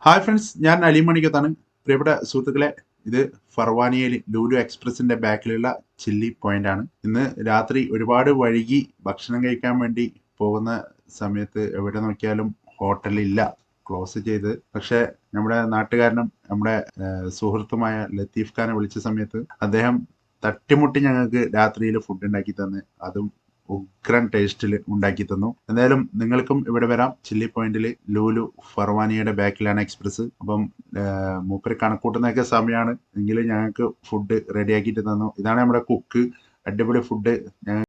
Hi friends, ഞാൻ അലിമണിക്കത്താണ്. പ്രിയപ്പെട്ട സുഹൃത്തുക്കളെ, ഇത് ഫർവാനിയയിൽ ലൂലു എക്സ്പ്രസിന്റെ ബാക്കിലുള്ള ചില്ലി പോയിന്റ് ആണ്. ഇന്ന് രാത്രി ഒരുപാട് വൈകി ഭക്ഷണം കഴിക്കാൻ വേണ്ടി പോകുന്ന സമയത്ത് എവിടെ നോക്കിയാലും ഹോട്ടലില്ല, ക്ലോസ് ചെയ്ത്. പക്ഷെ നമ്മുടെ നാട്ടുകാരനും നമ്മുടെ സുഹൃത്തുമായ ലത്തീഫ് ഖാനെ വിളിച്ച സമയത്ത് അദ്ദേഹം തട്ടിമുട്ടി ഞങ്ങൾക്ക് രാത്രിയിൽ ഫുഡ് ഉണ്ടാക്കി തന്ന്, അതും ഉഗ്രൻ ടേസ്റ്റിൽ ഉണ്ടാക്കി തന്നു. എന്തായാലും നിങ്ങൾക്കും ഇവിടെ വരാം. ചില്ലി പോയിന്റിൽ ലൂലു ഫർവാനിയുടെ ബാക്കിലാണ് എക്സ്പ്രസ്. അപ്പം മൂപ്പര് കണക്കൂട്ടുന്നതൊക്കെ സമയമാണ് എങ്കിലും ഞങ്ങൾക്ക് ഫുഡ് റെഡിയാക്കിയിട്ട് തന്നു. ഇതാണ് നമ്മുടെ കുക്ക്. അടിപൊളി ഫുഡ്